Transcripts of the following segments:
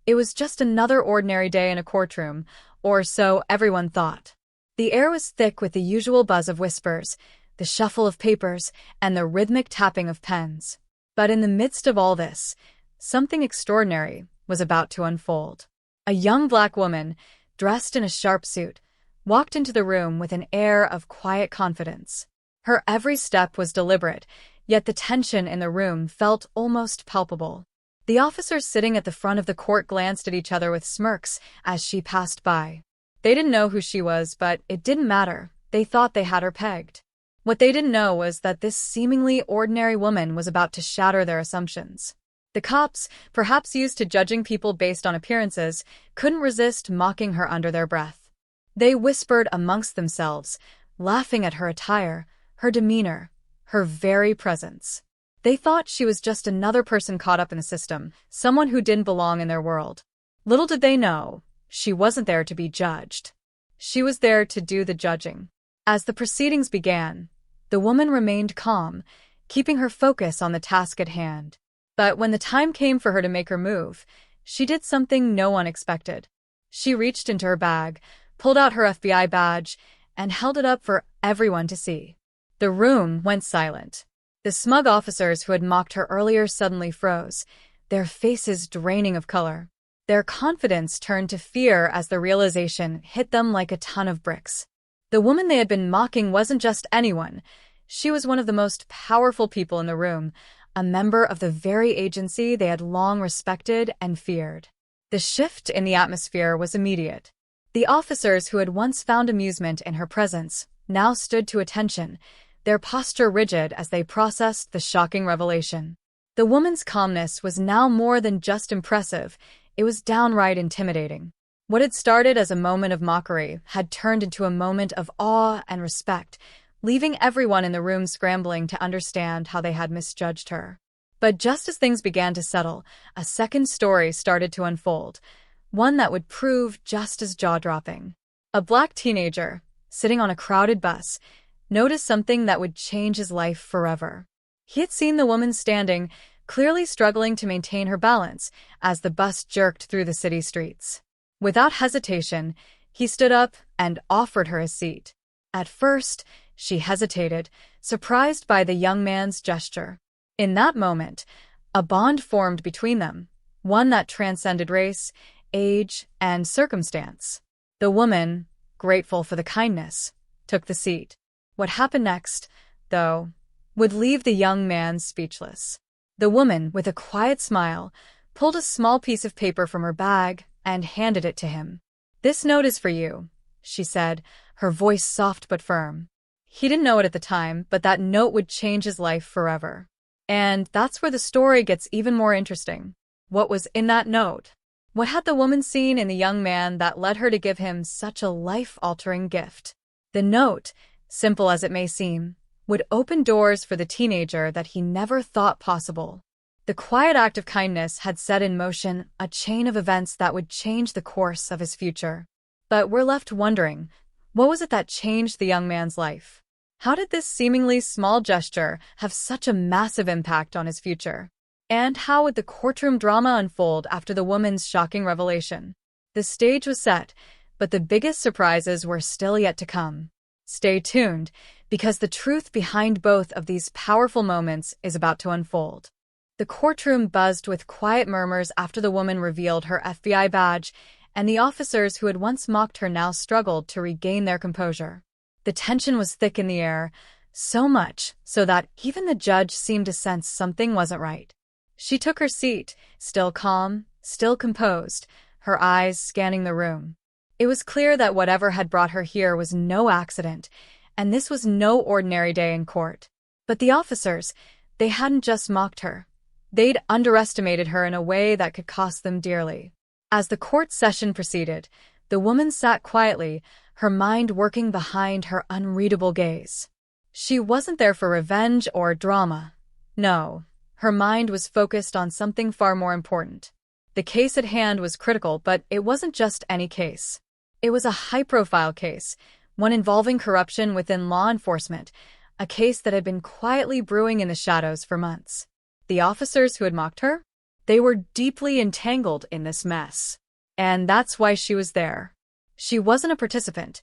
It was just another ordinary day in a courtroom, or so everyone thought. The air was thick with the usual buzz of whispers, the shuffle of papers, and the rhythmic tapping of pens. But in the midst of all this, something extraordinary was about to unfold. A young black woman, dressed in a sharp suit, walked into the room with an air of quiet confidence. Her every step was deliberate, yet the tension in the room felt almost palpable. The officers sitting at the front of the court glanced at each other with smirks as she passed by. They didn't know who she was, but it didn't matter. They thought they had her pegged. What they didn't know was that this seemingly ordinary woman was about to shatter their assumptions. The cops, perhaps used to judging people based on appearances, couldn't resist mocking her under their breath. They whispered amongst themselves, laughing at her attire, her demeanor, her very presence. They thought she was just another person caught up in the system, someone who didn't belong in their world. Little did they know, she wasn't there to be judged. She was there to do the judging. As the proceedings began, the woman remained calm, keeping her focus on the task at hand. But when the time came for her to make her move, she did something no one expected. She reached into her bag, pulled out her FBI badge, and held it up for everyone to see. The room went silent. The smug officers who had mocked her earlier suddenly froze, their faces draining of color. Their confidence turned to fear as the realization hit them like a ton of bricks. The woman they had been mocking wasn't just anyone. She was one of the most powerful people in the room, a member of the very agency they had long respected and feared. The shift in the atmosphere was immediate. The officers who had once found amusement in her presence now stood to attention, their posture rigid as they processed the shocking revelation. The woman's calmness was now more than just impressive, it was downright intimidating. What had started as a moment of mockery had turned into a moment of awe and respect, leaving everyone in the room scrambling to understand how they had misjudged her. But just as things began to settle, a second story started to unfold, one that would prove just as jaw-dropping. A black teenager, sitting on a crowded bus, noticed something that would change his life forever. He had seen the woman standing, clearly struggling to maintain her balance as the bus jerked through the city streets. Without hesitation, he stood up and offered her a seat. At first, she hesitated, surprised by the young man's gesture. In that moment, a bond formed between them, one that transcended race, age, and circumstance. The woman, grateful for the kindness, took the seat. What happened next, though, would leave the young man speechless. The woman, with a quiet smile, pulled a small piece of paper from her bag and handed it to him. "This note is for you," she said, her voice soft but firm. He didn't know it at the time, but that note would change his life forever. And that's where the story gets even more interesting. What was in that note? What had the woman seen in the young man that led her to give him such a life-altering gift? The note, simple as it may seem, would open doors for the teenager that he never thought possible. The quiet act of kindness had set in motion a chain of events that would change the course of his future. But we're left wondering, what was it that changed the young man's life? How did this seemingly small gesture have such a massive impact on his future? And how would the courtroom drama unfold after the woman's shocking revelation? The stage was set, but the biggest surprises were still yet to come. Stay tuned, because the truth behind both of these powerful moments is about to unfold. The courtroom buzzed with quiet murmurs after the woman revealed her FBI badge, and the officers who had once mocked her now struggled to regain their composure. The tension was thick in the air, so much so that even the judge seemed to sense something wasn't right. She took her seat, still calm, still composed, her eyes scanning the room. It was clear that whatever had brought her here was no accident, and this was no ordinary day in court. But the officers, they hadn't just mocked her. They'd underestimated her in a way that could cost them dearly. As the court session proceeded, the woman sat quietly, her mind working behind her unreadable gaze. She wasn't there for revenge or drama. No, her mind was focused on something far more important. The case at hand was critical, but it wasn't just any case. It was a high-profile case, one involving corruption within law enforcement, a case that had been quietly brewing in the shadows for months. The officers who had mocked her? They were deeply entangled in this mess. And that's why she was there. She wasn't a participant.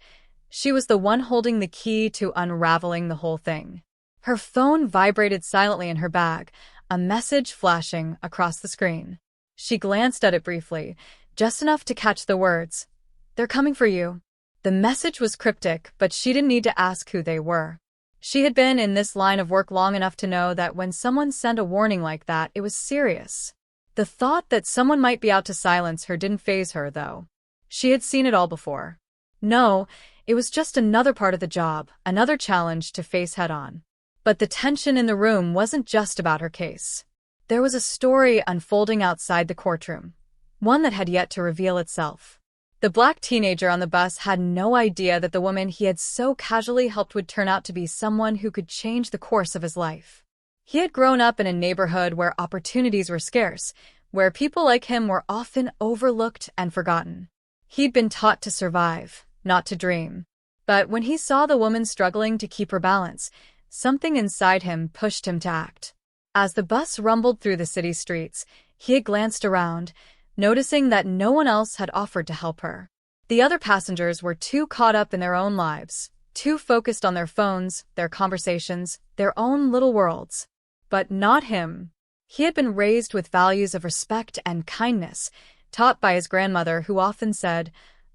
She was the one holding the key to unraveling the whole thing. Her phone vibrated silently in her bag, a message flashing across the screen. She glanced at it briefly, just enough to catch the words, "They're coming for you." The message was cryptic, but she didn't need to ask who they were. She had been in this line of work long enough to know that when someone sent a warning like that, it was serious. The thought that someone might be out to silence her didn't faze her, though. She had seen it all before. No, it was just another part of the job, another challenge to face head-on. But the tension in the room wasn't just about her case. There was a story unfolding outside the courtroom, one that had yet to reveal itself. The black teenager on the bus had no idea that the woman he had so casually helped would turn out to be someone who could change the course of his life. He had grown up in a neighborhood where opportunities were scarce, where people like him were often overlooked and forgotten. He'd been taught to survive, not to dream. But when he saw the woman struggling to keep her balance, something inside him pushed him to act. As the bus rumbled through the city streets, he had glanced around, noticing that no one else had offered to help her. The other passengers were too caught up in their own lives, too focused on their phones, their conversations, their own little worlds. But not him. He had been raised with values of respect and kindness, taught by his grandmother who often said,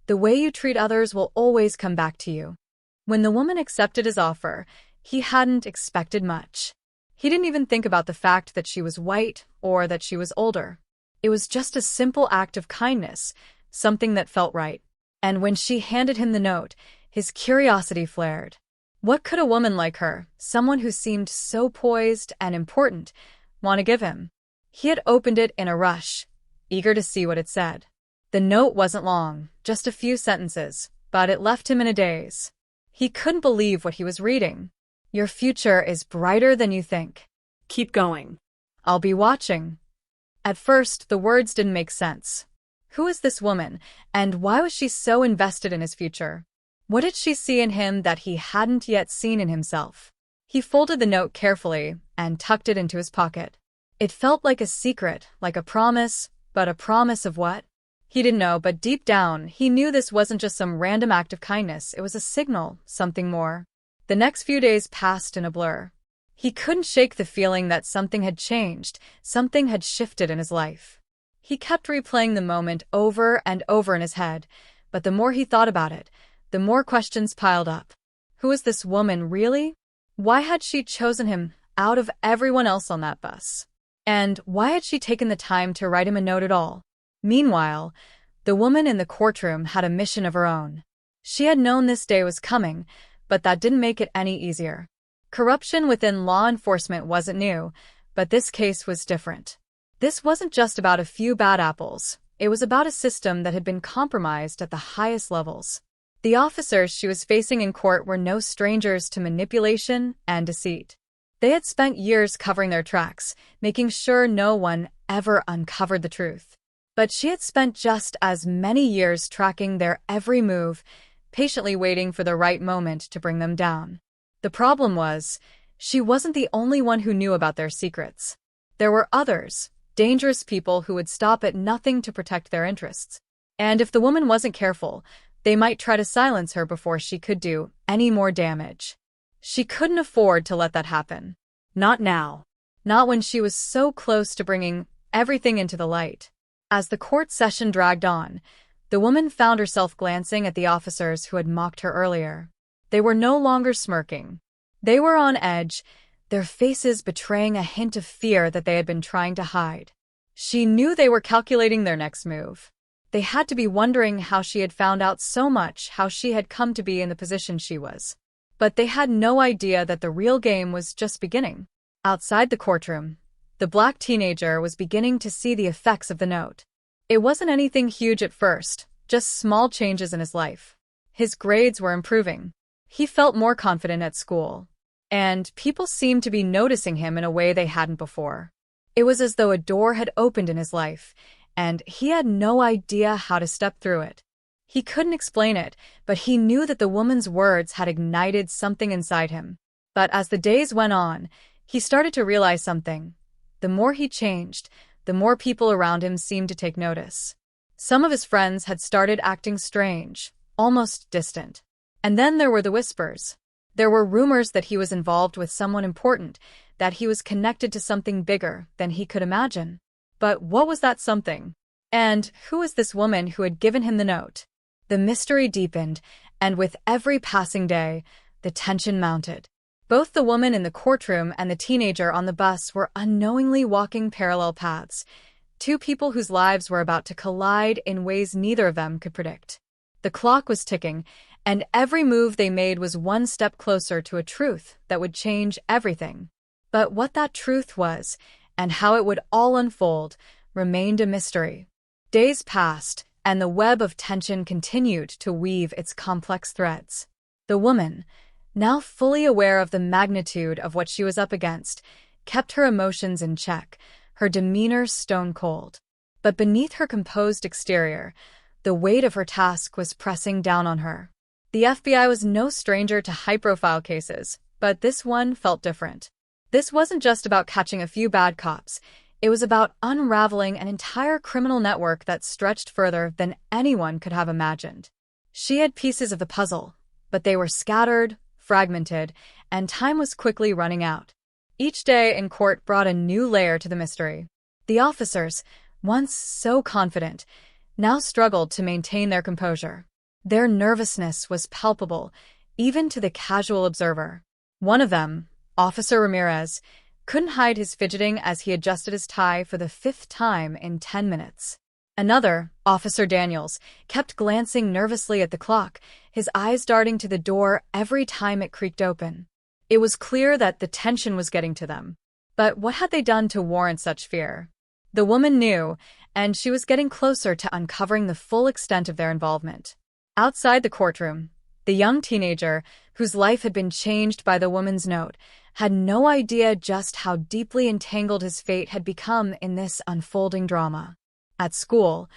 "The way you treat others will always come back to you." When the woman accepted his offer, he hadn't expected much. He didn't even think about the fact that she was white or that she was older. It was just a simple act of kindness, something that felt right. And when she handed him the note, his curiosity flared. What could a woman like her, someone who seemed so poised and important, want to give him? He had opened it in a rush, eager to see what it said. The note wasn't long, just a few sentences, but it left him in a daze. He couldn't believe what he was reading. "Your future is brighter than you think. Keep going. I'll be watching." At first, the words didn't make sense. Who is this woman, and why was she so invested in his future? What did she see in him that he hadn't yet seen in himself? He folded the note carefully and tucked it into his pocket. It felt like a secret, like a promise, but a promise of what? He didn't know, but deep down, he knew this wasn't just some random act of kindness. It was a signal, something more. The next few days passed in a blur. He couldn't shake the feeling that something had changed, something had shifted in his life. He kept replaying the moment over and over in his head, but the more he thought about it, the more questions piled up. Who was this woman, really? Why had she chosen him out of everyone else on that bus? And why had she taken the time to write him a note at all? Meanwhile, the woman in the courtroom had a mission of her own. She had known this day was coming, but that didn't make it any easier. Corruption within law enforcement wasn't new, but this case was different. This wasn't just about a few bad apples. It was about a system that had been compromised at the highest levels. The officers she was facing in court were no strangers to manipulation and deceit. They had spent years covering their tracks, making sure no one ever uncovered the truth. But she had spent just as many years tracking their every move, patiently waiting for the right moment to bring them down. The problem was, she wasn't the only one who knew about their secrets. There were others, dangerous people who would stop at nothing to protect their interests. And if the woman wasn't careful, they might try to silence her before she could do any more damage. She couldn't afford to let that happen. Not now. Not when she was so close to bringing everything into the light. As the court session dragged on, the woman found herself glancing at the officers who had mocked her earlier. They were no longer smirking. They were on edge, their faces betraying a hint of fear that they had been trying to hide. She knew they were calculating their next move. They had to be wondering how she had found out so much, how she had come to be in the position she was. But they had no idea that the real game was just beginning. Outside the courtroom, the black teenager was beginning to see the effects of the note. It wasn't anything huge at first, just small changes in his life. His grades were improving. He felt more confident at school. And people seemed to be noticing him in a way they hadn't before. It was as though a door had opened in his life, and he had no idea how to step through it. He couldn't explain it, but he knew that the woman's words had ignited something inside him. But as the days went on, he started to realize something. The more he changed, the more people around him seemed to take notice. Some of his friends had started acting strange, almost distant. And then there were the whispers. There were rumors that he was involved with someone important, that he was connected to something bigger than he could imagine. But what was that something? And who was this woman who had given him the note? The mystery deepened, and with every passing day, the tension mounted. Both the woman in the courtroom and the teenager on the bus were unknowingly walking parallel paths, two people whose lives were about to collide in ways neither of them could predict. The clock was ticking, and every move they made was one step closer to a truth that would change everything. But what that truth was, and how it would all unfold, remained a mystery. Days passed, and the web of tension continued to weave its complex threads. The woman, now fully aware of the magnitude of what she was up against, kept her emotions in check, her demeanor stone cold. But beneath her composed exterior, the weight of her task was pressing down on her. The FBI was no stranger to high-profile cases, but this one felt different. This wasn't just about catching a few bad cops. It was about unraveling an entire criminal network that stretched further than anyone could have imagined. She had pieces of the puzzle, but they were scattered, fragmented, and time was quickly running out. Each day in court brought a new layer to the mystery. The officers, once so confident, now struggled to maintain their composure. Their nervousness was palpable, even to the casual observer. One of them, Officer Ramirez, couldn't hide his fidgeting as he adjusted his tie for the 5th time in 10 minutes. Another, Officer Daniels, kept glancing nervously at the clock, his eyes darting to the door every time it creaked open. It was clear that the tension was getting to them. But what had they done to warrant such fear? The woman knew, and she was getting closer to uncovering the full extent of their involvement. Outside the courtroom, the young teenager, whose life had been changed by the woman's note, had no idea just how deeply entangled his fate had become in this unfolding drama. At school,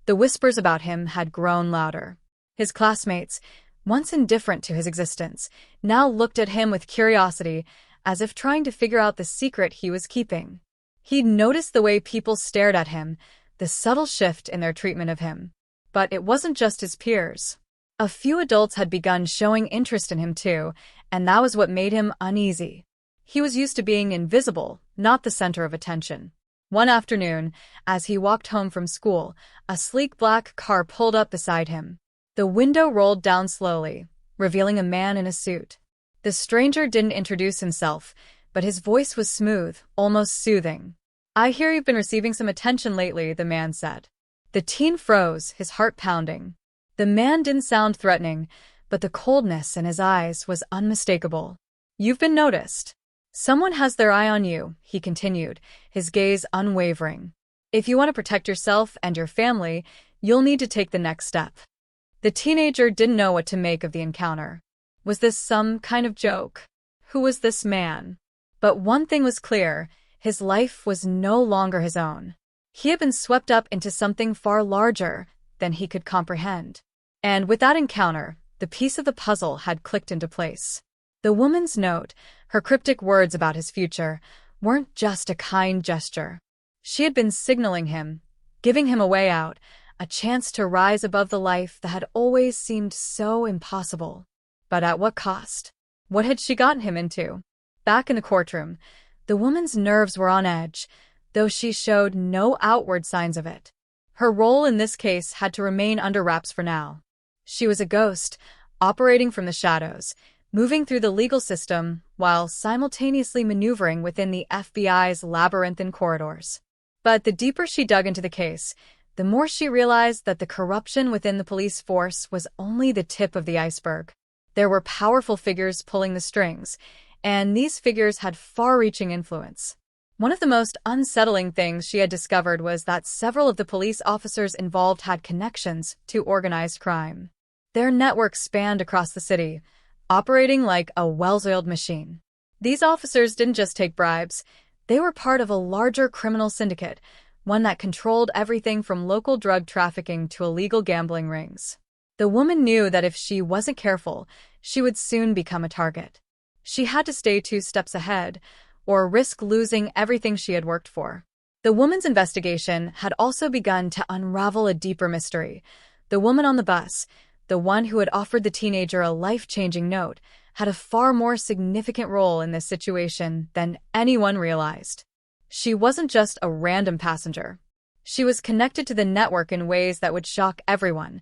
the whispers about him had grown louder. His classmates, once indifferent to his existence, now looked at him with curiosity, as if trying to figure out the secret he was keeping. He'd noticed the way people stared at him, the subtle shift in their treatment of him. But it wasn't just his peers. A few adults had begun showing interest in him too, and that was what made him uneasy. He was used to being invisible, not the center of attention. One afternoon, as he walked home from school, a sleek black car pulled up beside him. The window rolled down slowly, revealing a man in a suit. The stranger didn't introduce himself, but his voice was smooth, almost soothing. "I hear you've been receiving some attention lately," the man said. The teen froze, his heart pounding. The man didn't sound threatening, but the coldness in his eyes was unmistakable. "You've been noticed. Someone has their eye on you," he continued, his gaze unwavering. "If you want to protect yourself and your family, you'll need to take the next step." The teenager didn't know what to make of the encounter. Was this some kind of joke? Who was this man? But one thing was clear, his life was no longer his own. He had been swept up into something far larger than he could comprehend. And with that encounter, the piece of the puzzle had clicked into place. The woman's note, her cryptic words about his future, weren't just a kind gesture. She had been signaling him, giving him a way out, a chance to rise above the life that had always seemed so impossible. But at what cost? What had she gotten him into? Back in the courtroom, the woman's nerves were on edge, though she showed no outward signs of it. Her role in this case had to remain under wraps for now. She was a ghost, operating from the shadows, moving through the legal system while simultaneously maneuvering within the FBI's labyrinthine corridors. But the deeper she dug into the case, the more she realized that the corruption within the police force was only the tip of the iceberg. There were powerful figures pulling the strings, and these figures had far-reaching influence. One of the most unsettling things she had discovered was that several of the police officers involved had connections to organized crime. Their network spanned across the city, operating like a well-oiled machine. These officers didn't just take bribes, they were part of a larger criminal syndicate, one that controlled everything from local drug trafficking to illegal gambling rings. The woman knew that if she wasn't careful, she would soon become a target. She had to stay 2 steps ahead, or risk losing everything she had worked for. The woman's investigation had also begun to unravel a deeper mystery. The woman on the bus, the one who had offered the teenager a life-changing note, had a far more significant role in this situation than anyone realized. She wasn't just a random passenger. She was connected to the network in ways that would shock everyone,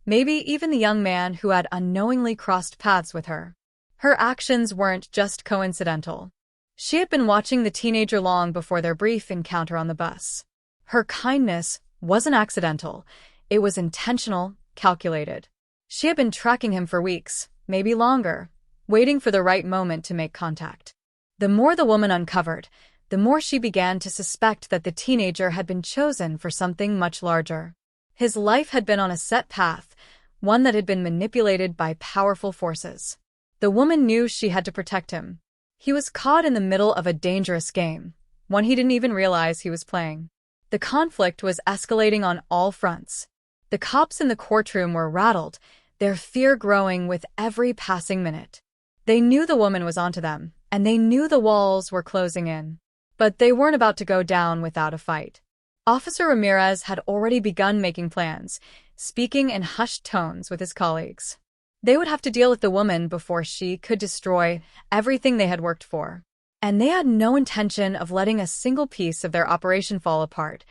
maybe even the young man who had unknowingly crossed paths with her. Her actions weren't just coincidental. She had been watching the teenager long before their brief encounter on the bus. Her kindness wasn't accidental. It was intentional, calculated. She had been tracking him for weeks, maybe longer, waiting for the right moment to make contact. The more the woman uncovered, the more she began to suspect that the teenager had been chosen for something much larger. His life had been on a set path, one that had been manipulated by powerful forces. The woman knew she had to protect him. He was caught in the middle of a dangerous game, one he didn't even realize he was playing. The conflict was escalating on all fronts. The cops in the courtroom were rattled, their fear growing with every passing minute. They knew the woman was onto them, and they knew the walls were closing in. But they weren't about to go down without a fight. Officer Ramirez had already begun making plans, speaking in hushed tones with his colleagues. They would have to deal with the woman before she could destroy everything they had worked for. And they had no intention of letting a single piece of their operation fall apart,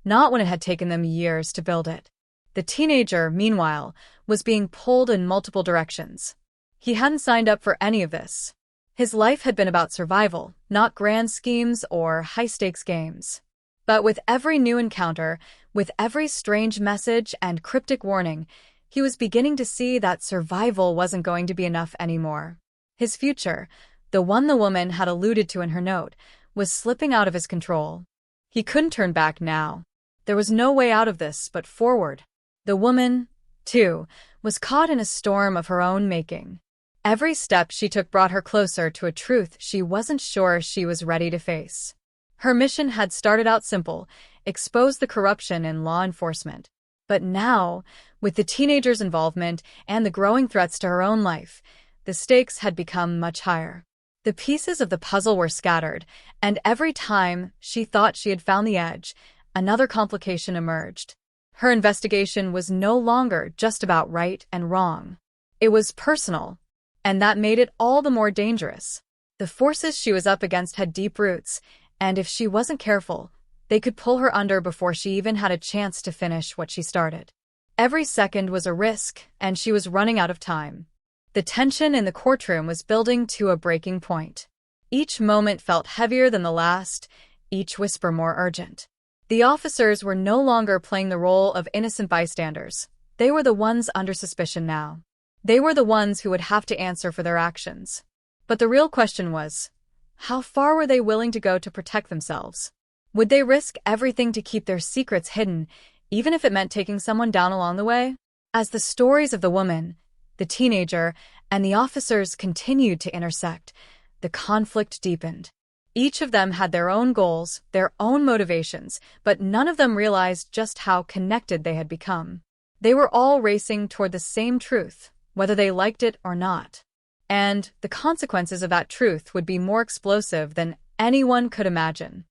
not when it had taken them years to build it. The teenager, meanwhile, was being pulled in multiple directions. He hadn't signed up for any of this. His life had been about survival, not grand schemes or high-stakes games. But with every new encounter, with every strange message and cryptic warning, he was beginning to see that survival wasn't going to be enough anymore. His future, the one the woman had alluded to in her note, was slipping out of his control. He couldn't turn back now. There was no way out of this but forward. The woman, too, was caught in a storm of her own making. Every step she took brought her closer to a truth she wasn't sure she was ready to face. Her mission had started out simple, expose the corruption in law enforcement. But now, with the teenager's involvement and the growing threats to her own life, the stakes had become much higher. The pieces of the puzzle were scattered, and every time she thought she had found the edge, another complication emerged. Her investigation was no longer just about right and wrong. It was personal, and that made it all the more dangerous. The forces she was up against had deep roots, and if she wasn't careful, they could pull her under before she even had a chance to finish what she started. Every second was a risk, and she was running out of time. The tension in the courtroom was building to a breaking point. Each moment felt heavier than the last, each whisper more urgent. The officers were no longer playing the role of innocent bystanders. They were the ones under suspicion now. They were the ones who would have to answer for their actions. But the real question was, how far were they willing to go to protect themselves? Would they risk everything to keep their secrets hidden, even if it meant taking someone down along the way? As the stories of the woman, the teenager, and the officers continued to intersect, the conflict deepened. Each of them had their own goals, their own motivations, but none of them realized just how connected they had become. They were all racing toward the same truth, whether they liked it or not. And the consequences of that truth would be more explosive than anyone could imagine.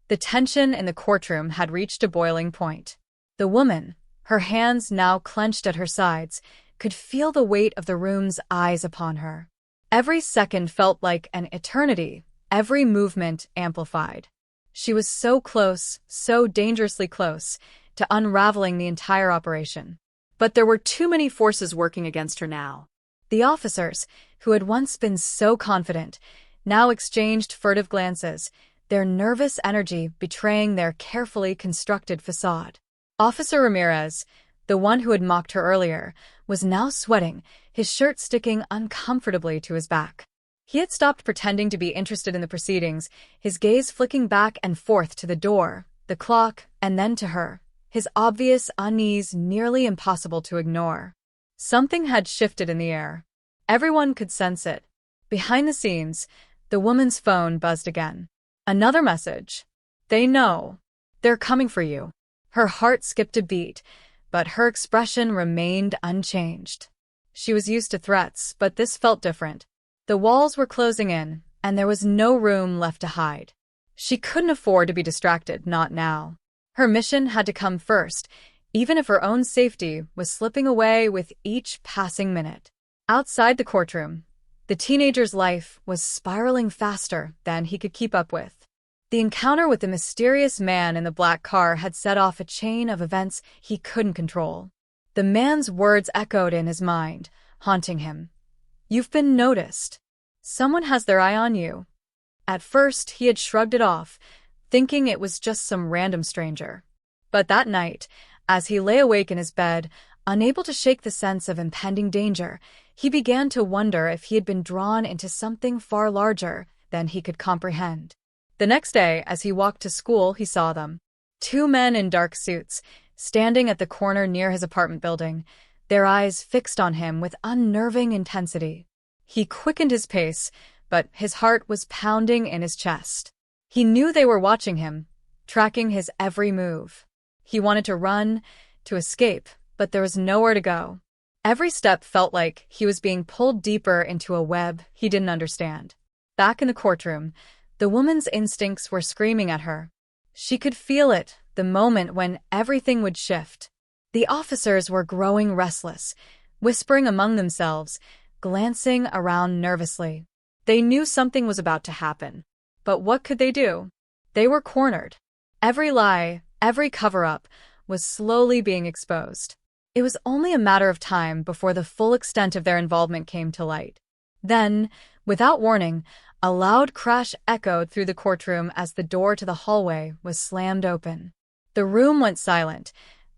The tension in the courtroom had reached a boiling point. The woman, her hands now clenched at her sides, could feel the weight of the room's eyes upon her. Every second felt like an eternity, every movement amplified. She was so close, so dangerously close, to unraveling the entire operation. But there were too many forces working against her now. The officers, who had once been so confident, now exchanged furtive glances, their nervous energy betraying their carefully constructed facade. Officer Ramirez, the one who had mocked her earlier, was now sweating, his shirt sticking uncomfortably to his back. He had stopped pretending to be interested in the proceedings, his gaze flicking back and forth to the door, the clock, and then to her, his obvious unease nearly impossible to ignore. Something had shifted in the air. Everyone could sense it. Behind the scenes, the woman's phone buzzed again. Another message. They know. They're coming for you. Her heart skipped a beat, but her expression remained unchanged. She was used to threats, but this felt different. The walls were closing in, and there was no room left to hide. She couldn't afford to be distracted, not now. Her mission had to come first, even if her own safety was slipping away with each passing minute. Outside the courtroom, the teenager's life was spiraling faster than he could keep up with. The encounter with the mysterious man in the black car had set off a chain of events he couldn't control. The man's words echoed in his mind, haunting him. "You've been noticed. Someone has their eye on you." At first, he had shrugged it off, thinking it was just some random stranger. But that night, as he lay awake in his bed, unable to shake the sense of impending danger, he began to wonder if he had been drawn into something far larger than he could comprehend. The next day, as he walked to school, he saw them. Two men in dark suits, standing at the corner near his apartment building, their eyes fixed on him with unnerving intensity. He quickened his pace, but his heart was pounding in his chest. He knew they were watching him, tracking his every move. He wanted to run, to escape, but there was nowhere to go. Every step felt like he was being pulled deeper into a web he didn't understand. Back in the courtroom, the woman's instincts were screaming at her. She could feel it, the moment when everything would shift. The officers were growing restless, whispering among themselves, glancing around nervously. They knew something was about to happen. But what could they do? They were cornered. Every lie, every cover-up, was slowly being exposed. It was only a matter of time before the full extent of their involvement came to light. Then, without warning, a loud crash echoed through the courtroom as the door to the hallway was slammed open. The room went silent,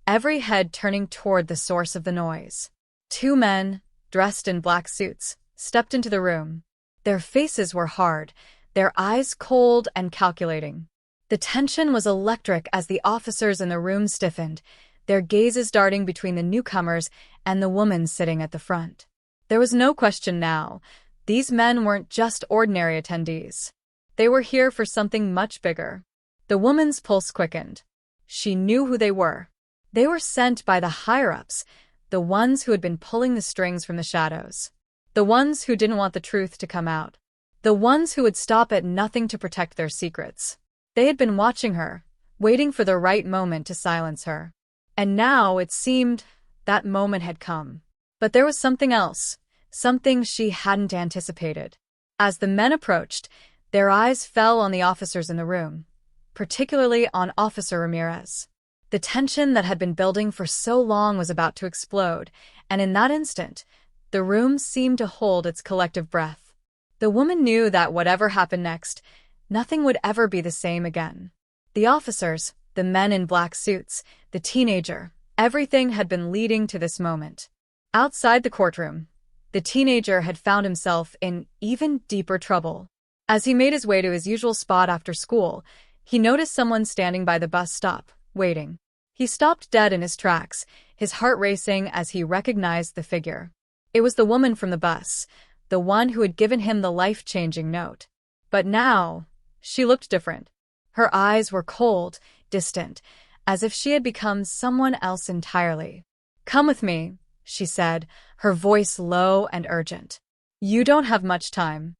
every head turning toward the source of the noise. Two men, dressed in black suits, stepped into the room. Their faces were hard, their eyes cold and calculating. The tension was electric as the officers in the room stiffened, their gazes darting between the newcomers and the woman sitting at the front. There was no question now. These men weren't just ordinary attendees. They were here for something much bigger. The woman's pulse quickened. She knew who they were. They were sent by the higher-ups, the ones who had been pulling the strings from the shadows. The ones who didn't want the truth to come out. The ones who would stop at nothing to protect their secrets. They had been watching her, waiting for the right moment to silence her. And now, it seemed, that moment had come. But there was something else, something she hadn't anticipated. As the men approached, their eyes fell on the officers in the room, particularly on Officer Ramirez. The tension that had been building for so long was about to explode, and in that instant, the room seemed to hold its collective breath. The woman knew that whatever happened next, nothing would ever be the same again. The officers, the men in black suits, the teenager, everything had been leading to this moment. Outside the courtroom, the teenager had found himself in even deeper trouble. As he made his way to his usual spot after school, he noticed someone standing by the bus stop, waiting. He stopped dead in his tracks, his heart racing as he recognized the figure. It was the woman from the bus, the one who had given him the life-changing note. But now, she looked different. Her eyes were cold, distant, as if she had become someone else entirely. "Come with me," she said, her voice low and urgent. "You don't have much time."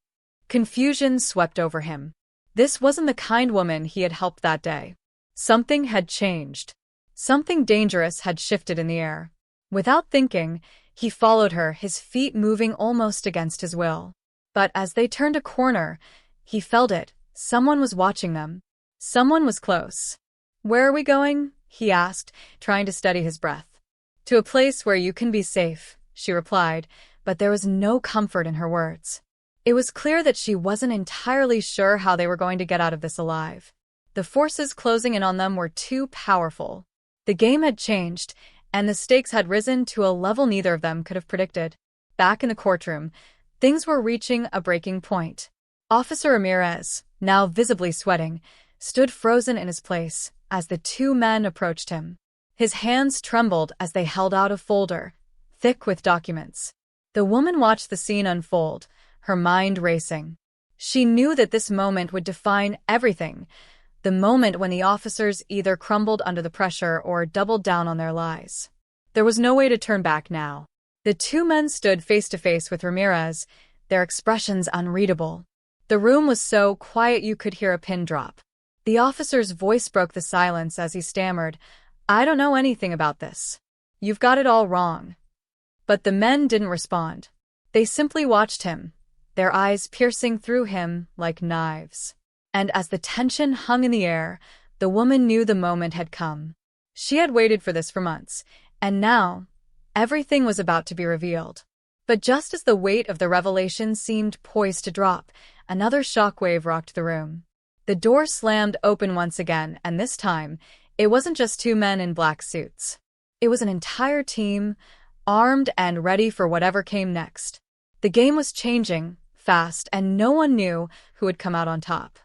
Confusion swept over him. This wasn't the kind woman he had helped that day. Something had changed. Something dangerous had shifted in the air. Without thinking, he followed her, his feet moving almost against his will. But as they turned a corner, he felt it. Someone was watching them. Someone was close. "Where are we going?" he asked, trying to steady his breath. "To a place where you can be safe," she replied, but there was no comfort in her words. It was clear that she wasn't entirely sure how they were going to get out of this alive. The forces closing in on them were too powerful. The game had changed, and the stakes had risen to a level neither of them could have predicted. Back in the courtroom, things were reaching a breaking point. Officer Ramirez, now visibly sweating, stood frozen in his place as the two men approached him. His hands trembled as they held out a folder, thick with documents. The woman watched the scene unfold, her mind racing. She knew that this moment would define everything, the moment when the officers either crumbled under the pressure or doubled down on their lies. There was no way to turn back now. The two men stood face to face with Ramirez, their expressions unreadable. The room was so quiet you could hear a pin drop. The officer's voice broke the silence as he stammered, "I don't know anything about this. You've got it all wrong." But the men didn't respond. They simply watched him, their eyes piercing through him like knives. And as the tension hung in the air, the woman knew the moment had come. She had waited for this for months, and now, everything was about to be revealed. But just as the weight of the revelation seemed poised to drop, another shockwave rocked the room. The door slammed open once again, and this time, it wasn't just two men in black suits. It was an entire team, armed and ready for whatever came next. The game was changing, fast, and no one knew who would come out on top.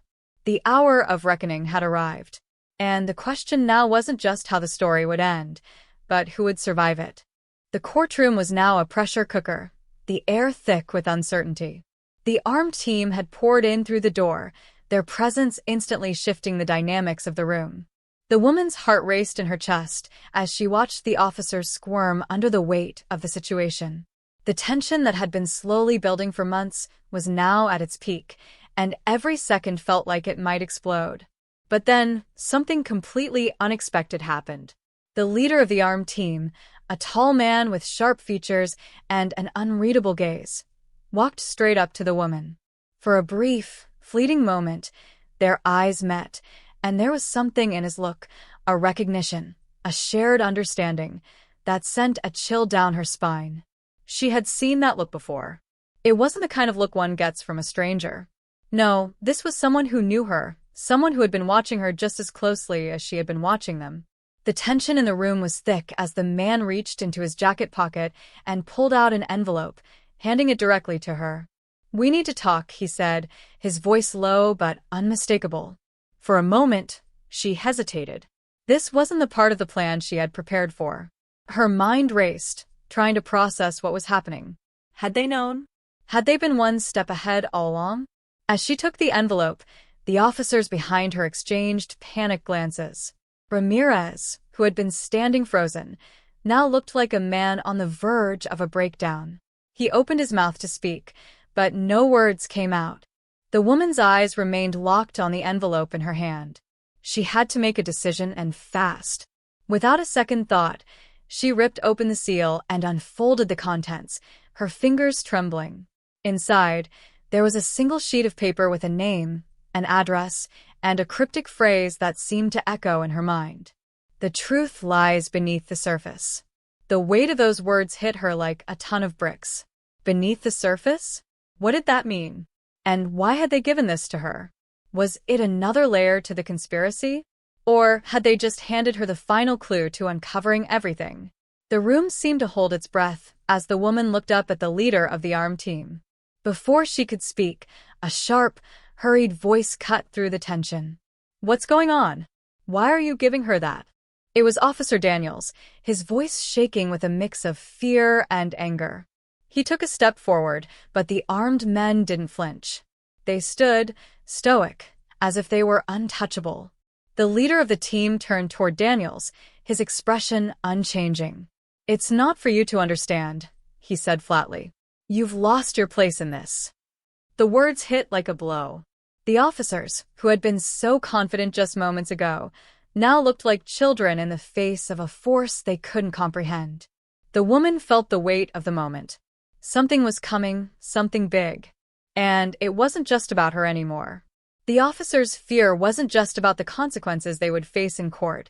The hour of reckoning had arrived, and the question now wasn't just how the story would end, but who would survive it. The courtroom was now a pressure cooker, the air thick with uncertainty. The armed team had poured in through the door, their presence instantly shifting the dynamics of the room. The woman's heart raced in her chest as she watched the officers squirm under the weight of the situation. The tension that had been slowly building for months was now at its peak, and every second felt like it might explode. But then, something completely unexpected happened. The leader of the armed team, a tall man with sharp features and an unreadable gaze, walked straight up to the woman. For a brief, fleeting moment, their eyes met, and there was something in his look, a recognition, a shared understanding, that sent a chill down her spine. She had seen that look before. It wasn't the kind of look one gets from a stranger. No, this was someone who knew her, someone who had been watching her just as closely as she had been watching them. The tension in the room was thick as the man reached into his jacket pocket and pulled out an envelope, handing it directly to her. "We need to talk," he said, his voice low but unmistakable. For a moment, she hesitated. This wasn't the part of the plan she had prepared for. Her mind raced, trying to process what was happening. Had they known? Had they been one step ahead all along? As she took the envelope, the officers behind her exchanged panicked glances. Ramirez, who had been standing frozen, now looked like a man on the verge of a breakdown. He opened his mouth to speak, but no words came out. The woman's eyes remained locked on the envelope in her hand. She had to make a decision, and fast. Without a second thought, she ripped open the seal and unfolded the contents, her fingers trembling. Inside, there was a single sheet of paper with a name, an address, and a cryptic phrase that seemed to echo in her mind. "The truth lies beneath the surface." The weight of those words hit her like a ton of bricks. Beneath the surface? What did that mean? And why had they given this to her? Was it another layer to the conspiracy? Or had they just handed her the final clue to uncovering everything? The room seemed to hold its breath as the woman looked up at the leader of the armed team. Before she could speak, a sharp, hurried voice cut through the tension. "What's going on? Why are you giving her that?" It was Officer Daniels, his voice shaking with a mix of fear and anger. He took a step forward, but the armed men didn't flinch. They stood, stoic, as if they were untouchable. The leader of the team turned toward Daniels, his expression unchanging. "It's not for you to understand," he said flatly. "You've lost your place in this." The words hit like a blow. The officers, who had been so confident just moments ago, now looked like children in the face of a force they couldn't comprehend. The woman felt the weight of the moment. Something was coming, something big. And it wasn't just about her anymore. The officers' fear wasn't just about the consequences they would face in court.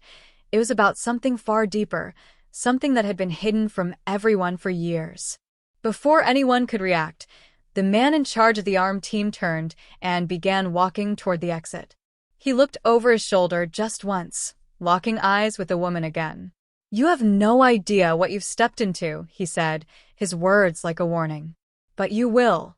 It was about something far deeper, something that had been hidden from everyone for years. Before anyone could react, the man in charge of the armed team turned and began walking toward the exit. He looked over his shoulder just once, locking eyes with the woman again. "You have no idea what you've stepped into," he said, his words like a warning. "But you will."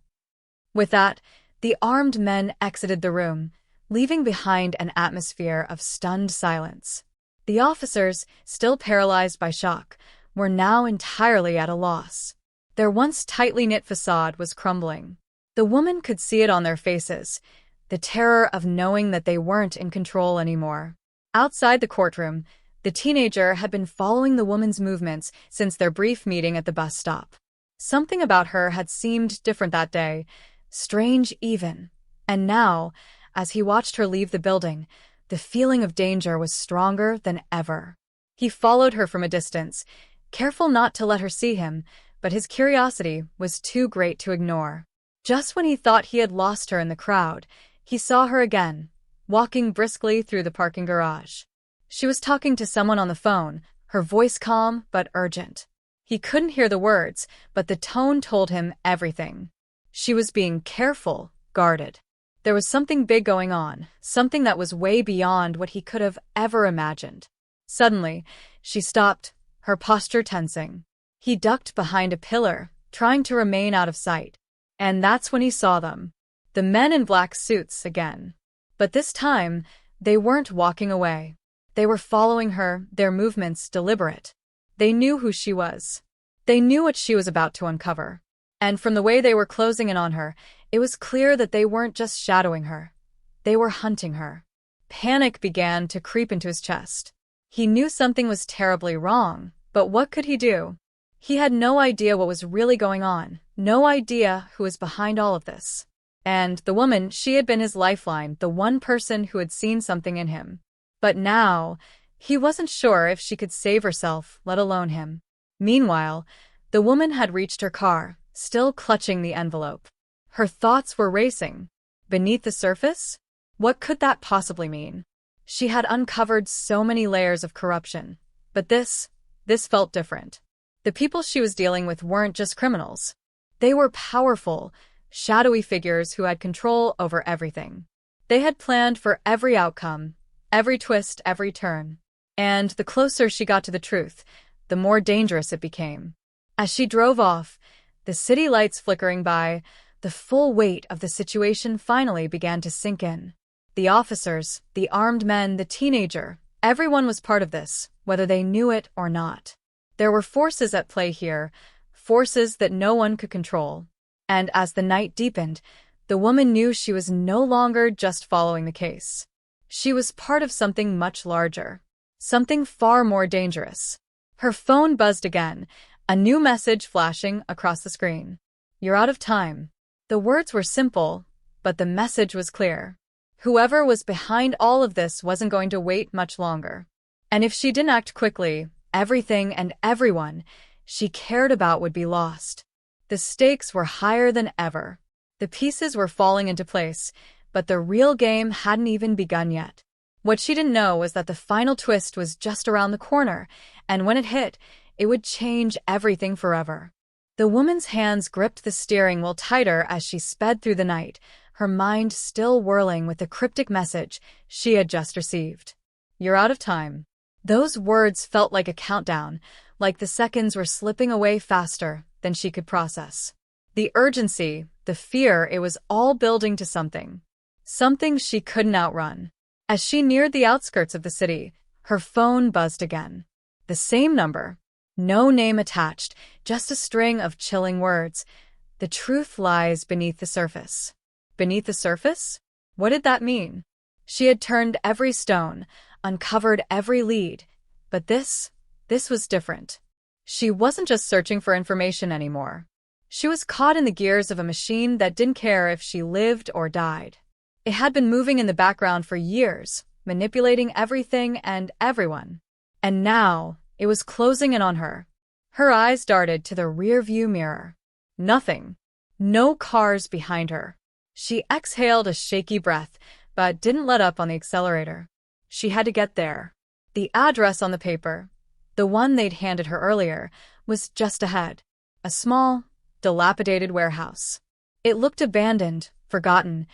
With that, the armed men exited the room, leaving behind an atmosphere of stunned silence. The officers, still paralyzed by shock, were now entirely at a loss. Their once tightly knit facade was crumbling. The woman could see it on their faces, the terror of knowing that they weren't in control anymore. Outside the courtroom, the teenager had been following the woman's movements since their brief meeting at the bus stop. Something about her had seemed different that day, strange even. And now, as he watched her leave the building, The feeling of danger was stronger than ever. He followed her from a distance, careful not to let her see him, but his curiosity was too great to ignore. Just when he thought he had lost her in the crowd, he saw her again, walking briskly through the parking garage. She was talking to someone on the phone, her voice calm but urgent. He couldn't hear the words, but the tone told him everything. She was being careful, guarded. There was something big going on, something that was way beyond what he could have ever imagined. Suddenly, she stopped, her posture tensing. He ducked behind a pillar, trying to remain out of sight. And that's when he saw them. The men in black suits again. But this time, they weren't walking away. They were following her, their movements deliberate. They knew who she was. They knew what she was about to uncover. And from the way they were closing in on her, it was clear that they weren't just shadowing her. They were hunting her. Panic began to creep into his chest. He knew something was terribly wrong, but what could he do? He had no idea what was really going on, no idea who was behind all of this. And the woman, she had been his lifeline, the one person who had seen something in him. But now, he wasn't sure if she could save herself, let alone him. Meanwhile, the woman had reached her car, still clutching the envelope. Her thoughts were racing. Beneath the surface? What could that possibly mean? She had uncovered so many layers of corruption. But this felt different. The people she was dealing with weren't just criminals. They were powerful, shadowy figures who had control over everything. They had planned for every outcome, every twist, every turn. And the closer she got to the truth, the more dangerous it became. As she drove off, the city lights flickering by, the full weight of the situation finally began to sink in. The officers, the armed men, the teenager, everyone was part of this, whether they knew it or not. There were forces at play here, forces that no one could control. And as the night deepened, the woman knew she was no longer just following the case. She was part of something much larger, something far more dangerous. Her phone buzzed again, a new message flashing across the screen. "You're out of time." The words were simple, but the message was clear. Whoever was behind all of this wasn't going to wait much longer. And if she didn't act quickly, everything and everyone she cared about would be lost. The stakes were higher than ever. The pieces were falling into place, but the real game hadn't even begun yet. What she didn't know was that the final twist was just around the corner, and when it hit, it would change everything forever. The woman's hands gripped the steering wheel tighter as she sped through the night, her mind still whirling with the cryptic message she had just received. "You're out of time." Those words felt like a countdown, like the seconds were slipping away faster than she could process. The urgency, the fear, it was all building to something. Something she couldn't outrun. As she neared the outskirts of the city, her phone buzzed again. The same number. No name attached, just a string of chilling words. The truth lies beneath the surface. Beneath the surface? What did that mean? She had turned every stone, uncovered every lead. But this was different. She wasn't just searching for information anymore. She was caught in the gears of a machine that didn't care if she lived or died. It had been moving in the background for years, manipulating everything and everyone. And now, it was closing in on her. Her eyes darted to the rear-view mirror. Nothing. No cars behind her. She exhaled a shaky breath, but didn't let up on the accelerator. She had to get there. The address on the paper, the one they'd handed her earlier, was just ahead. A small, dilapidated warehouse. It looked abandoned, forgotten,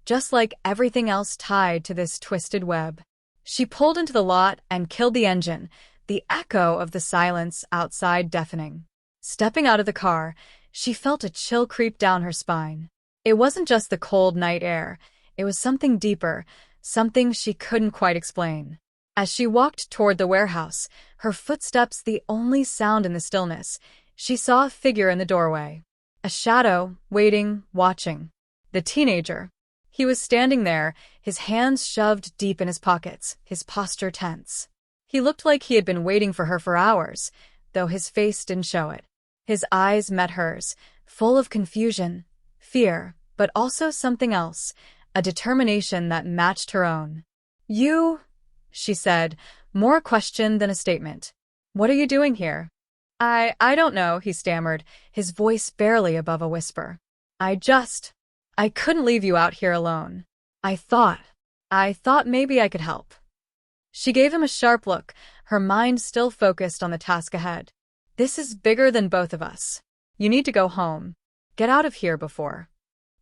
just like everything else tied to this twisted web. She pulled into the lot and killed the engine, the echo of the silence outside deafening. Stepping out of the car, she felt a chill creep down her spine. It wasn't just the cold night air, it was something deeper, something she couldn't quite explain. As she walked toward the warehouse, her footsteps the only sound in the stillness, she saw a figure in the doorway. A shadow, waiting, watching. The teenager. He was standing there, his hands shoved deep in his pockets, his posture tense. He looked like he had been waiting for her for hours, though his face didn't show it. His eyes met hers, full of confusion, fear, but also something else, a determination that matched her own. You, she said, more a question than a statement. What are you doing here? I don't know, he stammered, his voice barely above a whisper. I couldn't leave you out here alone. I thought maybe I could help. She gave him a sharp look, her mind still focused on the task ahead. This is bigger than both of us. You need to go home. Get out of here before.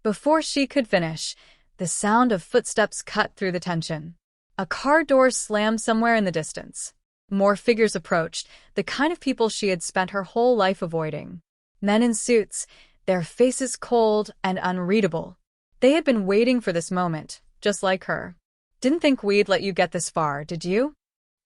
Before she could finish, the sound of footsteps cut through the tension. A car door slammed somewhere in the distance. More figures approached, the kind of people she had spent her whole life avoiding. Men in suits, their faces cold and unreadable. They had been waiting for this moment, just like her. Didn't think we'd let you get this far, did you?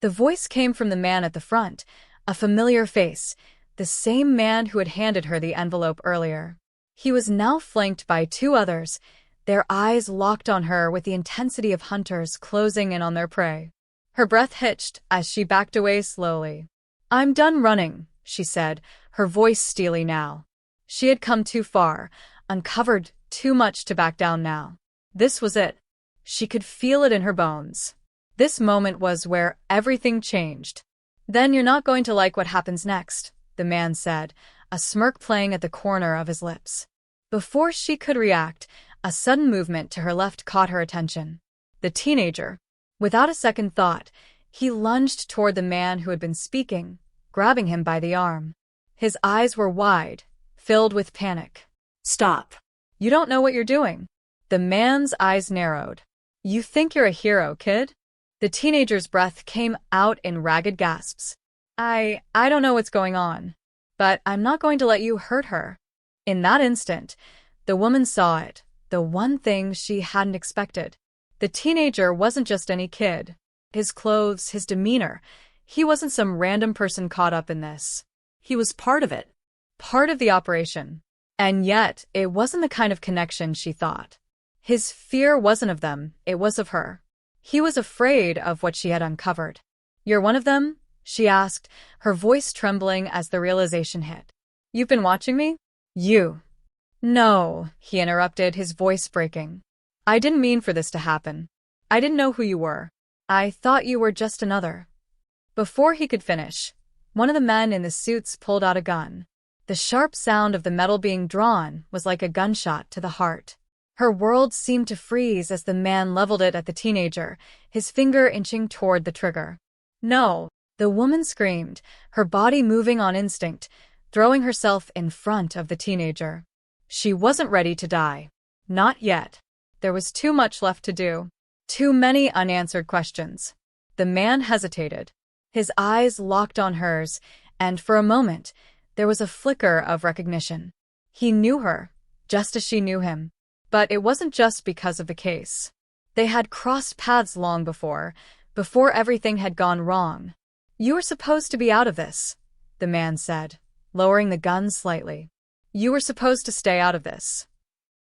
The voice came from the man at the front, a familiar face, the same man who had handed her the envelope earlier. He was now flanked by two others, their eyes locked on her with the intensity of hunters closing in on their prey. Her breath hitched as she backed away slowly. I'm done running, she said, her voice steely now. She had come too far, uncovered too much to back down now. This was it. She could feel it in her bones. This moment was where everything changed. Then you're not going to like what happens next, the man said, a smirk playing at the corner of his lips. Before she could react, a sudden movement to her left caught her attention. The teenager. Without a second thought, he lunged toward the man who had been speaking, grabbing him by the arm. His eyes were wide, filled with panic. Stop. You don't know what you're doing. The man's eyes narrowed. You think you're a hero, kid? The teenager's breath came out in ragged gasps. I don't know what's going on, but I'm not going to let you hurt her. In that instant, the woman saw it, the one thing she hadn't expected. The teenager wasn't just any kid. His clothes, his demeanor, he wasn't some random person caught up in this. He was part of it, part of the operation. And yet, it wasn't the kind of connection she thought. His fear wasn't of them, it was of her. He was afraid of what she had uncovered. You're one of them? She asked, her voice trembling as the realization hit. You've been watching me? You. No, he interrupted, his voice breaking. I didn't mean for this to happen. I didn't know who you were. I thought you were just another. Before he could finish, one of the men in the suits pulled out a gun. The sharp sound of the metal being drawn was like a gunshot to the heart. Her world seemed to freeze as the man leveled it at the teenager, his finger inching toward the trigger. No, the woman screamed, her body moving on instinct, throwing herself in front of the teenager. She wasn't ready to die. Not yet. There was too much left to do. Too many unanswered questions. The man hesitated. His eyes locked on hers, and for a moment, there was a flicker of recognition. He knew her, just as she knew him. But it wasn't just because of the case. They had crossed paths long before everything had gone wrong. You were supposed to be out of this, the man said, lowering the gun slightly. You were supposed to stay out of this.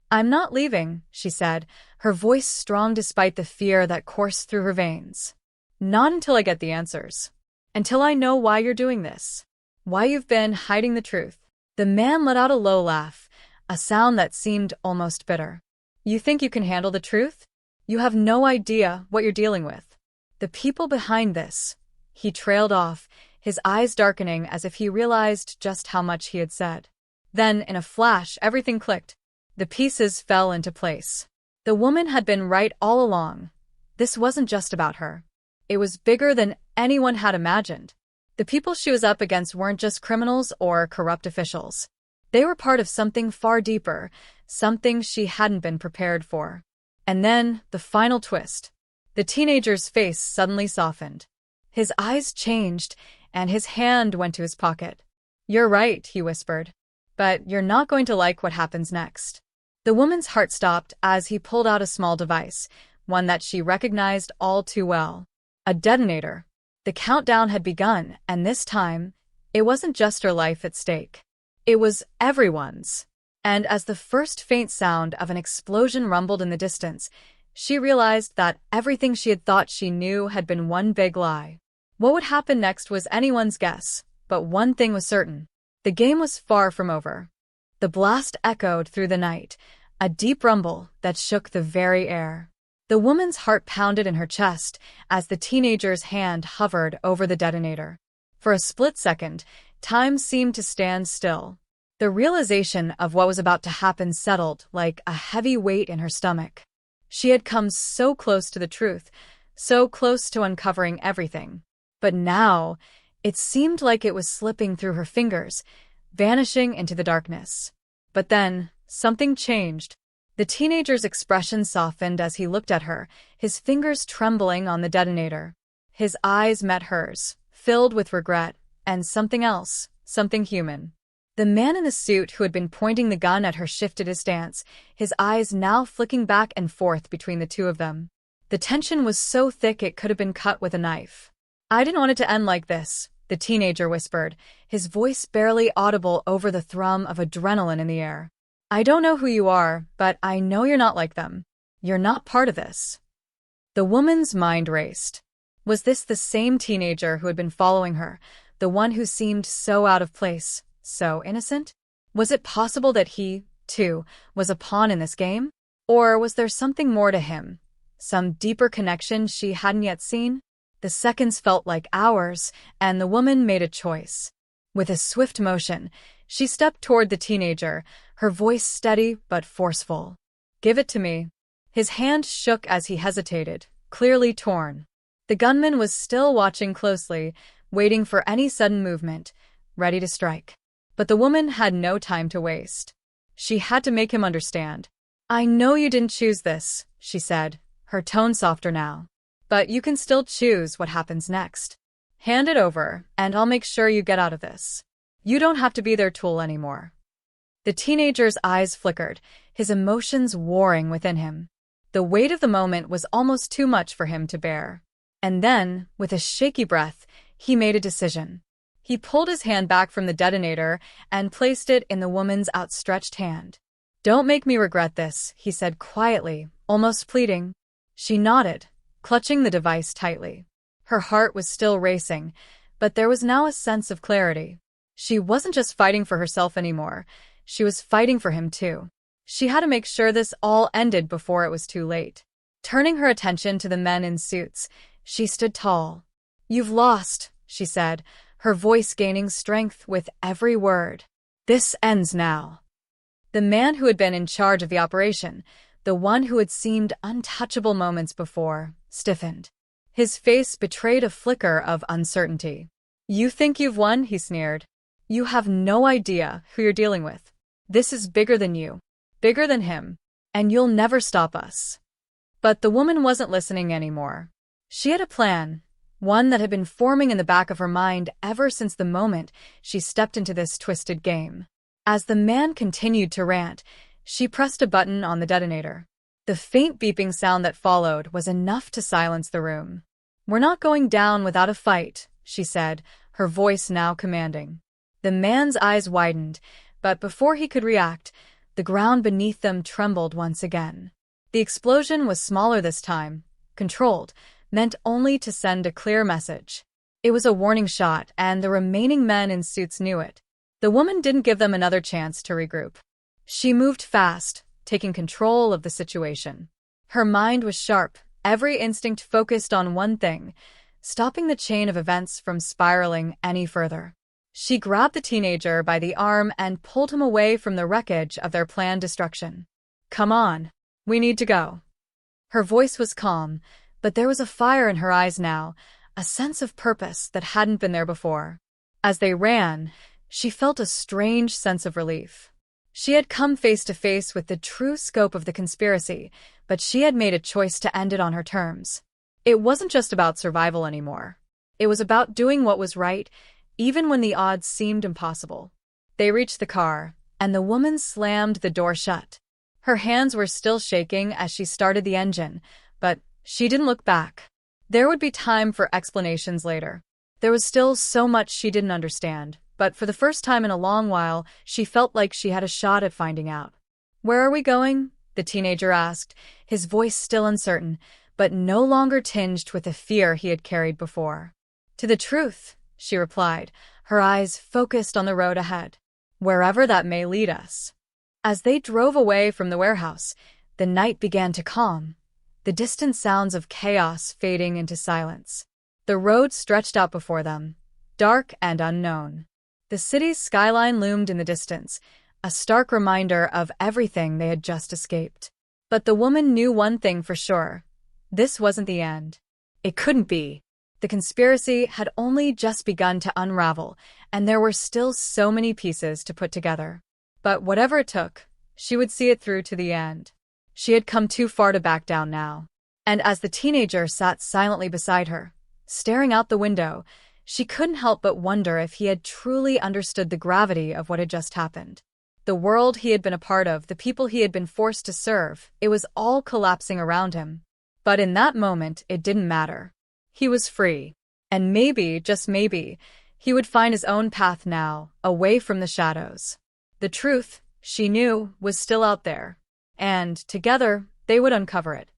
I'm not leaving, she said, her voice strong despite the fear that coursed through her veins. Not until I get the answers. Until I know why you're doing this. Why you've been hiding the truth. The man let out a low laugh, a sound that seemed almost bitter. You think you can handle the truth? You have no idea what you're dealing with. The people behind this. He trailed off, his eyes darkening as if he realized just how much he had said. Then, in a flash, everything clicked. The pieces fell into place. The woman had been right all along. This wasn't just about her. It was bigger than anyone had imagined. The people she was up against weren't just criminals or corrupt officials. They were part of something far deeper, something she hadn't been prepared for. And then, the final twist. The teenager's face suddenly softened. His eyes changed, and his hand went to his pocket. You're right, he whispered. But you're not going to like what happens next. The woman's heart stopped as he pulled out a small device, one that she recognized all too well. A detonator. The countdown had begun, and this time, it wasn't just her life at stake. It was everyone's. And as the first faint sound of an explosion rumbled in the distance, she realized that everything she had thought she knew had been one big lie. What would happen next was anyone's guess, but one thing was certain. The game was far from over. The blast echoed through the night, a deep rumble that shook the very air. The woman's heart pounded in her chest as the teenager's hand hovered over the detonator. For a split second, time seemed to stand still. The realization of what was about to happen settled like a heavy weight in her stomach. She had come so close to the truth, so close to uncovering everything. But now, it seemed like it was slipping through her fingers, vanishing into the darkness. But then, something changed. The teenager's expression softened as he looked at her, his fingers trembling on the detonator. His eyes met hers, filled with regret, and something else, something human. The man in the suit who had been pointing the gun at her shifted his stance, his eyes now flicking back and forth between the two of them. The tension was so thick it could have been cut with a knife. "I didn't want it to end like this," the teenager whispered, his voice barely audible over the thrum of adrenaline in the air. "I don't know who you are, but I know you're not like them. You're not part of this." The woman's mind raced. Was this the same teenager who had been following her, the one who seemed so out of place, so innocent? Was it possible that he, too, was a pawn in this game? Or was there something more to him? Some deeper connection she hadn't yet seen? The seconds felt like hours, and the woman made a choice. With a swift motion, she stepped toward the teenager, her voice steady but forceful. "Give it to me." His hand shook as he hesitated, clearly torn. The gunman was still watching closely, waiting for any sudden movement, ready to strike. But the woman had no time to waste. She had to make him understand. "I know you didn't choose this," she said, her tone softer now. "But you can still choose what happens next. Hand it over, and I'll make sure you get out of this. You don't have to be their tool anymore." The teenager's eyes flickered, his emotions warring within him. The weight of the moment was almost too much for him to bear. And then, with a shaky breath, he made a decision. He pulled his hand back from the detonator and placed it in the woman's outstretched hand. "Don't make me regret this," he said quietly, almost pleading. She nodded, clutching the device tightly. Her heart was still racing, but there was now a sense of clarity. She wasn't just fighting for herself anymore. She was fighting for him too. She had to make sure this all ended before it was too late. Turning her attention to the men in suits, she stood tall. "You've lost," she said, her voice gaining strength with every word. "This ends now." The man who had been in charge of the operation, the one who had seemed untouchable moments before, stiffened. His face betrayed a flicker of uncertainty. "You think you've won?" he sneered. "You have no idea who you're dealing with. This is bigger than you, bigger than him, and you'll never stop us." But the woman wasn't listening anymore. She had a plan, one that had been forming in the back of her mind ever since the moment she stepped into this twisted game. As the man continued to rant, she pressed a button on the detonator. The faint beeping sound that followed was enough to silence the room. "We're not going down without a fight," she said, her voice now commanding. The man's eyes widened, but before he could react, the ground beneath them trembled once again. The explosion was smaller this time, controlled, meant only to send a clear message. It was a warning shot, and the remaining men in suits knew it. The woman didn't give them another chance to regroup. She moved fast, taking control of the situation. Her mind was sharp, every instinct focused on one thing, stopping the chain of events from spiraling any further. She grabbed the teenager by the arm and pulled him away from the wreckage of their planned destruction. "Come on, we need to go." Her voice was calm, but there was a fire in her eyes now, a sense of purpose that hadn't been there before. As they ran, she felt a strange sense of relief. She had come face to face with the true scope of the conspiracy, but she had made a choice to end it on her terms. It wasn't just about survival anymore. It was about doing what was right, even when the odds seemed impossible. They reached the car, and the woman slammed the door shut. Her hands were still shaking as she started the engine, but she didn't look back. There would be time for explanations later. There was still so much she didn't understand, but for the first time in a long while, she felt like she had a shot at finding out. "Where are we going?" the teenager asked, his voice still uncertain, but no longer tinged with the fear he had carried before. "To the truth," she replied, her eyes focused on the road ahead. "Wherever that may lead us." As they drove away from the warehouse, the night began to calm. the distant sounds of chaos fading into silence. The road stretched out before them, dark and unknown. The city's skyline loomed in the distance, a stark reminder of everything they had just escaped. But the woman knew one thing for sure. This wasn't the end. It couldn't be. The conspiracy had only just begun to unravel, and there were still so many pieces to put together. But whatever it took, she would see it through to the end. She had come too far to back down now. And as the teenager sat silently beside her, staring out the window, she couldn't help but wonder if he had truly understood the gravity of what had just happened. The world he had been a part of, the people he had been forced to serve, it was all collapsing around him. But in that moment, it didn't matter. He was free. And maybe, just maybe, he would find his own path now, away from the shadows. The truth, she knew, was still out there. And, together, they would uncover it.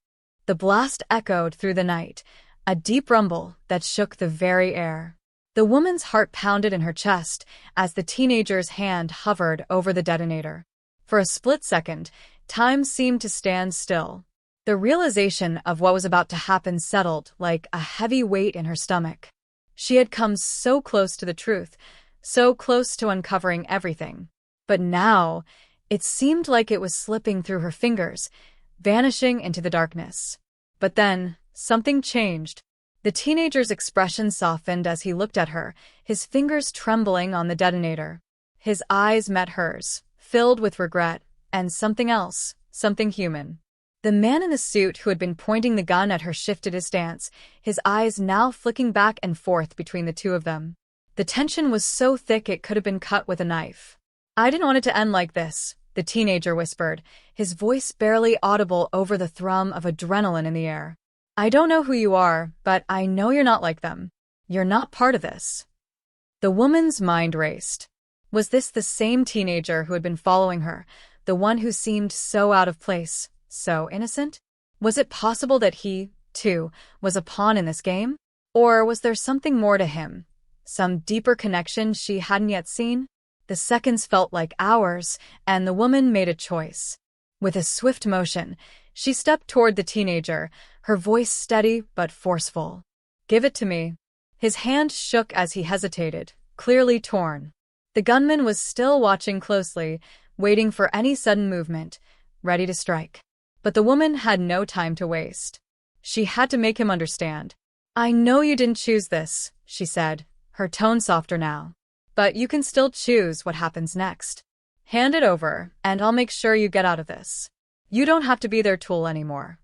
The blast echoed through the night, a deep rumble that shook the very air. The woman's heart pounded in her chest as the teenager's hand hovered over the detonator. For a split second, time seemed to stand still. The realization of what was about to happen settled like a heavy weight in her stomach. She had come so close to the truth, so close to uncovering everything. But now, it seemed like it was slipping through her fingers, vanishing into the darkness. But then, something changed. The teenager's expression softened as he looked at her, his fingers trembling on the detonator. His eyes met hers, filled with regret, and something else, something human. The man in the suit who had been pointing the gun at her shifted his stance, his eyes now flicking back and forth between the two of them. The tension was so thick it could have been cut with a knife. "I didn't want it to end like this," the teenager whispered, his voice barely audible over the thrum of adrenaline in the air. "I don't know who you are, but I know you're not like them. You're not part of this." The woman's mind raced. Was this the same teenager who had been following her, the one who seemed so out of place, so innocent? Was it possible that he, too, was a pawn in this game? Or was there something more to him? Some deeper connection she hadn't yet seen? The seconds felt like hours, and the woman made a choice. With a swift motion, she stepped toward the teenager, her voice steady but forceful. "Give it to me." His hand shook as he hesitated, clearly torn. The gunman was still watching closely, waiting for any sudden movement, ready to strike. But the woman had no time to waste. She had to make him understand. "I know you didn't choose this," she said, her tone softer now. "But you can still choose what happens next. Hand it over, and I'll make sure you get out of this. You don't have to be their tool anymore."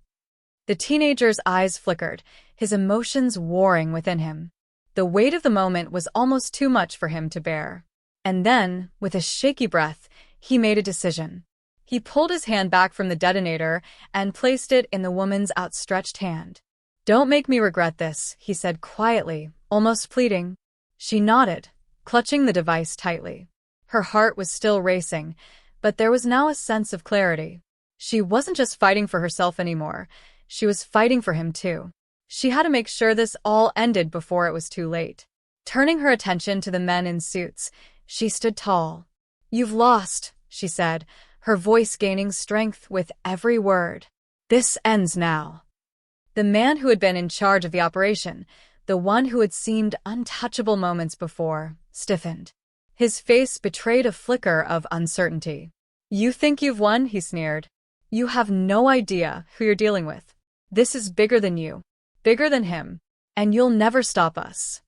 The teenager's eyes flickered, his emotions warring within him. The weight of the moment was almost too much for him to bear. And then, with a shaky breath, he made a decision. He pulled his hand back from the detonator and placed it in the woman's outstretched hand. "Don't make me regret this," he said quietly, almost pleading. She nodded, clutching the device tightly. Her heart was still racing, but there was now a sense of clarity. She wasn't just fighting for herself anymore. She was fighting for him too. She had to make sure this all ended before it was too late. Turning her attention to the men in suits, she stood tall. "You've lost," she said, her voice gaining strength with every word. "This ends now." The man who had been in charge of the operation, the one who had seemed untouchable moments before, stiffened. His face betrayed a flicker of uncertainty. "You think you've won?" he sneered. "You have no idea who you're dealing with. This is bigger than you, bigger than him, and you'll never stop us."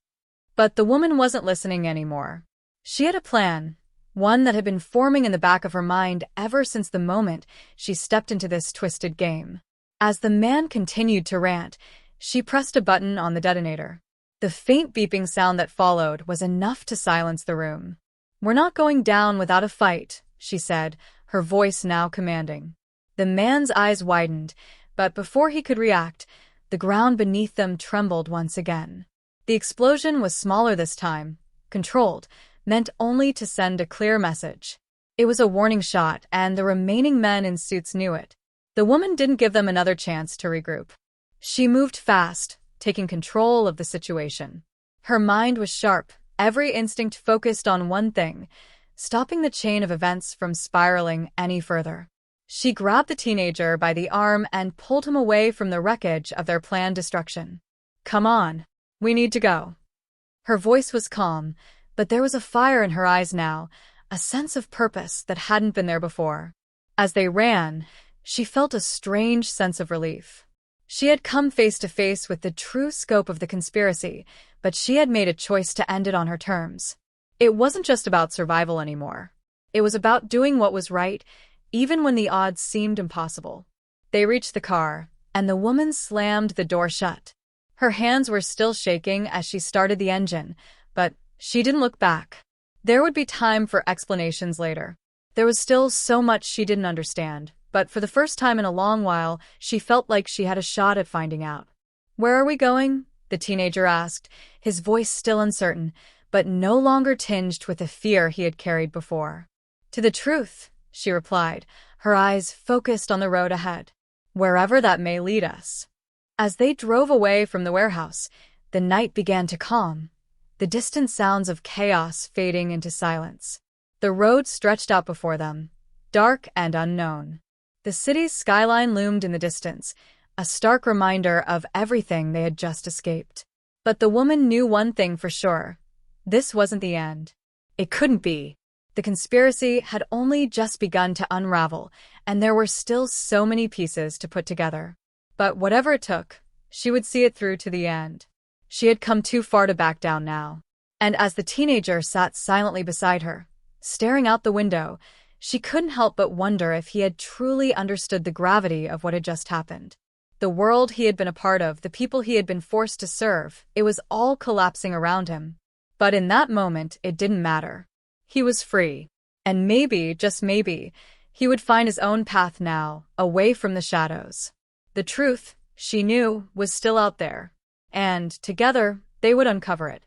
But the woman wasn't listening anymore. She had a plan, one that had been forming in the back of her mind ever since the moment she stepped into this twisted game. As the man continued to rant, she pressed a button on the detonator. The faint beeping sound that followed was enough to silence the room. "We're not going down without a fight," she said, her voice now commanding. The man's eyes widened, but before he could react, the ground beneath them trembled once again. The explosion was smaller this time, controlled, meant only to send a clear message. It was a warning shot, and the remaining men in suits knew it. The woman didn't give them another chance to regroup. She moved fast, taking control of the situation. Her mind was sharp, every instinct focused on one thing, stopping the chain of events from spiraling any further. She grabbed the teenager by the arm and pulled him away from the wreckage of their planned destruction. "Come on. We need to go." Her voice was calm, but there was a fire in her eyes now, a sense of purpose that hadn't been there before. As they ran, she felt a strange sense of relief. She had come face to face with the true scope of the conspiracy, but she had made a choice to end it on her terms. It wasn't just about survival anymore. It was about doing what was right, even when the odds seemed impossible. They reached the car, and the woman slammed the door shut. Her hands were still shaking as she started the engine, but she didn't look back. There would be time for explanations later. There was still so much she didn't understand, but for the first time in a long while, she felt like she had a shot at finding out. "Where are we going?" the teenager asked, his voice still uncertain, but no longer tinged with the fear he had carried before. "To the truth," she replied, her eyes focused on the road ahead. "Wherever that may lead us." As they drove away from the warehouse, the night began to calm, the distant sounds of chaos fading into silence. The road stretched out before them, dark and unknown. The city's skyline loomed in the distance, a stark reminder of everything they had just escaped. But the woman knew one thing for sure. This wasn't the end. It couldn't be. The conspiracy had only just begun to unravel, and there were still so many pieces to put together. But whatever it took, she would see it through to the end. She had come too far to back down now. And as the teenager sat silently beside her, staring out the window, she couldn't help but wonder if he had truly understood the gravity of what had just happened. The world he had been a part of, the people he had been forced to serve, it was all collapsing around him. But in that moment, it didn't matter. He was free. And maybe, just maybe, he would find his own path now, away from the shadows. The truth, she knew, was still out there. And, together, they would uncover it.